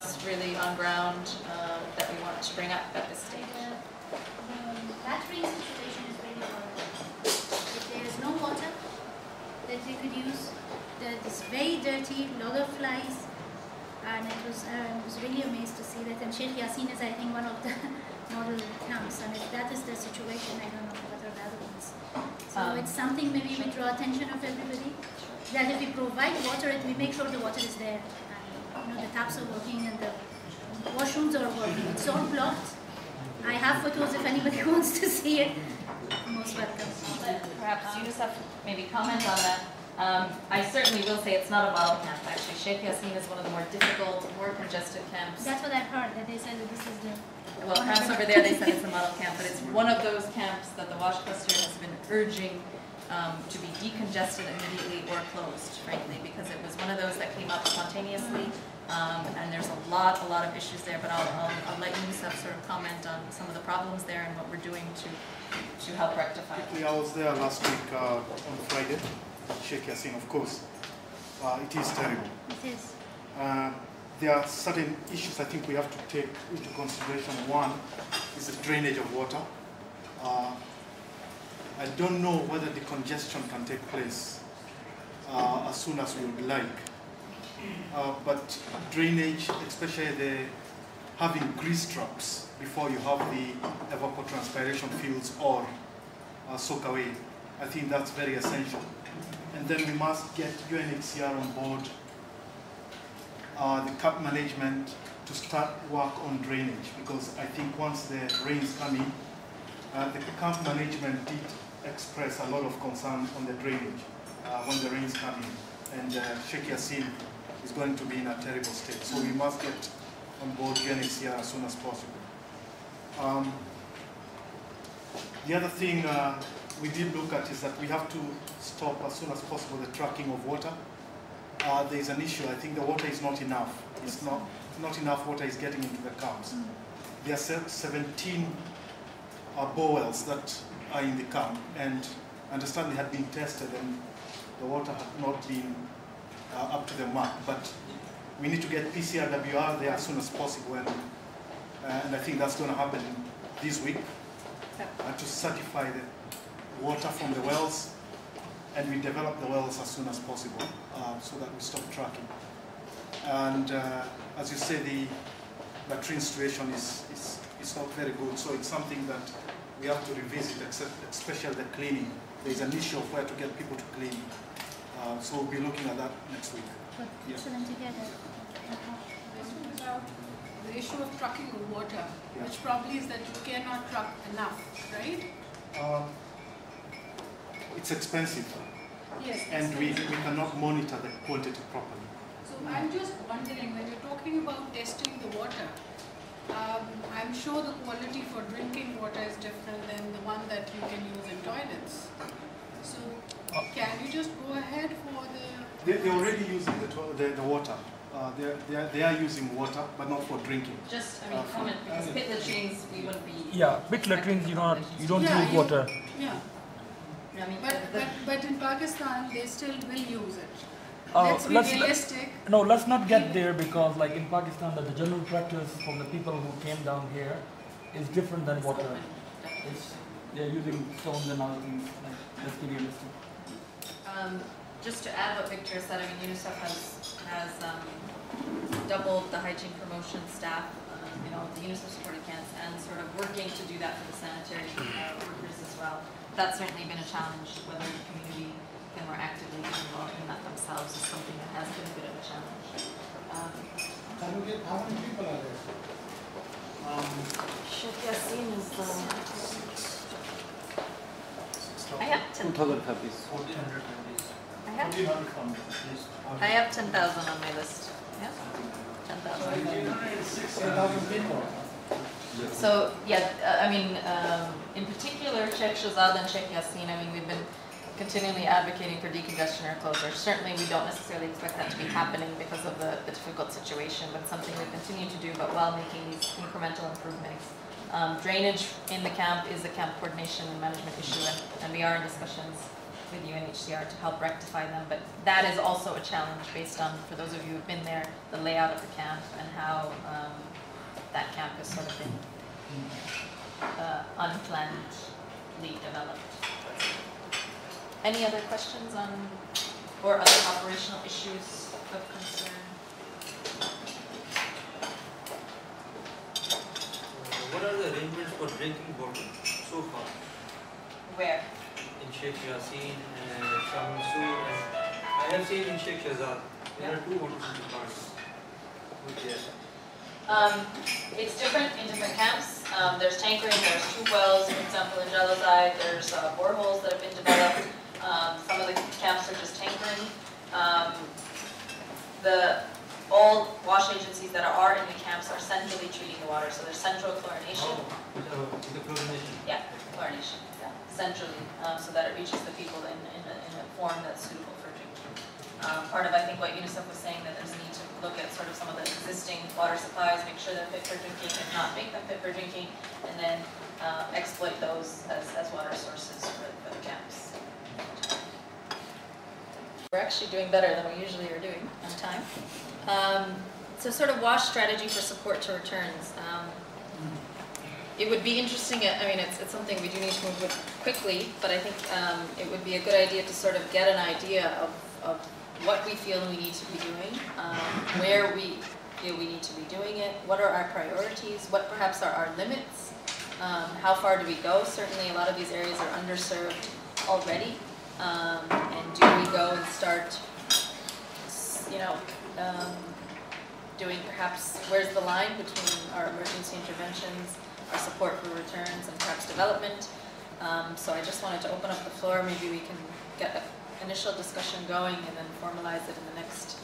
It's really on ground that we want to bring up at this stage. The latrine situation is very important. If there is no water that we could use, it's very dirty, lot of flies, and I was really amazed to see that. And Sheikh Yassin is, I think, one of the model camps, and if that is the situation, I don't know what are the other ones. So it's something maybe we draw attention of everybody, that if we provide water, we make sure the water is there. And, the taps are working and the washrooms are working. It's all blocked. I have photos if anybody wants to see it. Most welcome. Perhaps UNICEF maybe comment on that. I certainly will say it's not a model camp, actually. Sheikh Yassin is one of the more difficult, more congested camps. That's what I've heard, that they said that this is the... Well, perhaps over there they said it's a model camp, but it's one of those camps that the WASH cluster has been urging to be decongested immediately or closed, frankly, because it was one of those that came up spontaneously, and there's a lot of issues there, but I'll let UNICEF sort of comment on some of the problems there and what we're doing to help rectify it. I was there last week on Friday. Sheikh Yassin, of course, it is terrible. It is. There are certain issues I think we have to take into consideration. One is the drainage of water. I don't know whether the congestion can take place as soon as we would like. But drainage, especially having grease traps before you have the evapotranspiration fields or soak away, I think that's very essential. And then we must get UNHCR on board, the camp management, to start work on drainage, because I think once the rains come in, the camp management did express a lot of concern on the drainage when the rains come in, and Sheikh Yassin is going to be in a terrible state. So we must get on board UNHCR as soon as possible. The other thing we did look at is that we have to stop as soon as possible the trucking of water. There is an issue. I think the water is not enough. It's not enough water is getting into the camps. There are 17 bore wells that are in the camp, and I understand they had been tested and the water had not been up to the mark. But we need to get PCRWR there as soon as possible, and I think that's going to happen this week, to certify the water from the wells, and we develop the wells as soon as possible so that we stop tracking. And as you say, the latrine situation is not very good, so it's something that we have to revisit, especially the cleaning. There's an issue of where to get people to clean. So we'll be looking at that next week. Yeah. The issue of trucking of water, which probably is that you cannot truck enough, right? It's expensive. Yes. And we cannot monitor the quantity properly. So I'm just wondering, when you're talking about testing the water, I'm sure the quality for drinking water is different than the one that you can use in toilets. So can you just go ahead for the... They're already using the water. They are using water, but not for drinking. Just, comment, because pit latrines, we wouldn't be... Yeah, pit latrines, you don't use water. Yeah. I mean, but in Pakistan, they still will use it. Let's be realistic. No, let's not get there, because like in Pakistan, the general practice from the people who came down here is different than water. They're using stones and other things. Like, let's be realistic. Just to add what Victor said, I mean, UNICEF has doubled the hygiene promotion staff, the UNICEF supported camps, and sort of working to do that for the sanitary workers as well. That's certainly been a challenge. Whether the community can more actively get involved in that themselves is something that has been a bit of a challenge. How many people are there? Sheikh Yassin is I have 2,000 families. I have 10,000 on my list. Yeah, 10,000. 6,000 people. So yeah, in particular, Sheikh Shahzad and Sheikh Yassin, we've been continually advocating for decongestion or closure. Certainly, we don't necessarily expect that to be happening because of the difficult situation, but it's something we continue to do, but while making these incremental improvements. Drainage in the camp is a camp coordination and management issue, and we are in discussions with UNHCR to help rectify them, but that is also a challenge based on, for those of you who've been there, the layout of the camp and how that camp has sort of been unplannedly developed. Any other questions on, or other operational issues of concern? What are the arrangements for drinking water so far? Where? In Sheikh Yassin and Shah Mansour, and I have seen in Sheikh Shahzad, there are 2 water treatment plants. It's different in different camps. There's tankering, there's tube wells, for example, in Jalazai, there's boreholes that have been developed. Some of the camps are just tankering. All wash agencies that are in the camps are centrally treating the water, so there's central chlorination. The chlorination. Yeah, chlorination, yeah, centrally, so that it reaches the people in a form that's suitable for drinking. Part of, I think, what UNICEF was saying, that there's a need to look at sort of some of the existing water supplies, make sure they're fit for drinking, if not make them fit for drinking, and then exploit those as water sources for the camps. We're actually doing better than we usually are doing on time. So sort of wash strategy for support to returns. It would be interesting, I mean, it's something we do need to move with quickly, but I think it would be a good idea to sort of get an idea of what we feel we need to be doing, where we feel we need to be doing it, what are our priorities, what perhaps are our limits, how far do we go. Certainly a lot of these areas are underserved already, and do we go and start, you know, doing perhaps, where's the line between our emergency interventions, our support for returns, and perhaps development. So I just wanted to open up the floor. Maybe we can get an initial discussion going and then formalize it in the next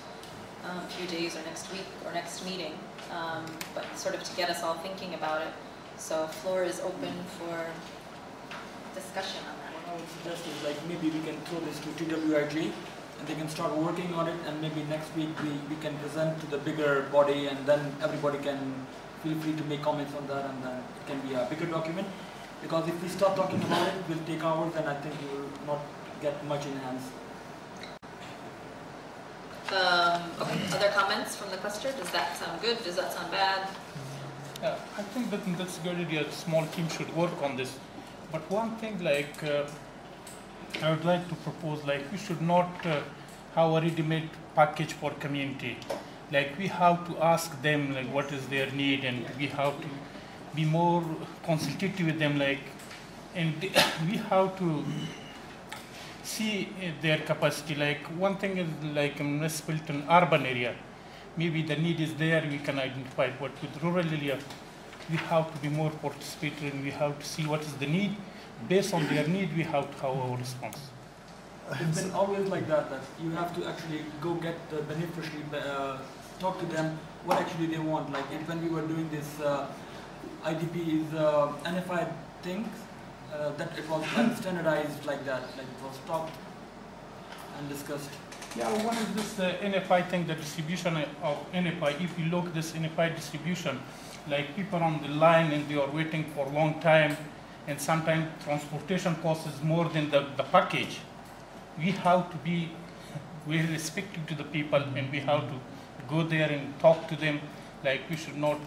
few days or next week or next meeting, but sort of to get us all thinking about it. So floor is open for discussion on that. What I would suggest is, like, maybe we can throw this to TWIG and they can start working on it, and maybe next week we can present to the bigger body, and then everybody can feel free to make comments on that, and then it can be a bigger document. Because if we start talking about it, it will take hours, and I think we will not get much in hands. Okay, other comments from the cluster? Does that sound good? Does that sound bad? I think that's a good idea. A small team should work on this. But one thing, like, I would like to propose, like, we should not have a ready-made package for community. Like, we have to ask them, like, what is their need, and we have to be more consultative with them, like, and we have to see their capacity. Like, one thing is, like, a municipality, urban area, maybe the need is there, we can identify it. But with rural area, we have to be more participatory, and we have to see what is the need. Based on their need, we have to have our response. It's been always like that, that you have to actually go get the beneficiary, talk to them what actually they want. Like when we were doing this IDP's NFI thing, that it was standardized like that, like it was talked and discussed. Yeah, what is this NFI thing, the distribution of NFI? If you look this NFI distribution, like people on the line and they are waiting for a long time, and sometimes transportation cost is more than the package. We have to be very respectful to the people, and we have to go there and talk to them. Like, we should not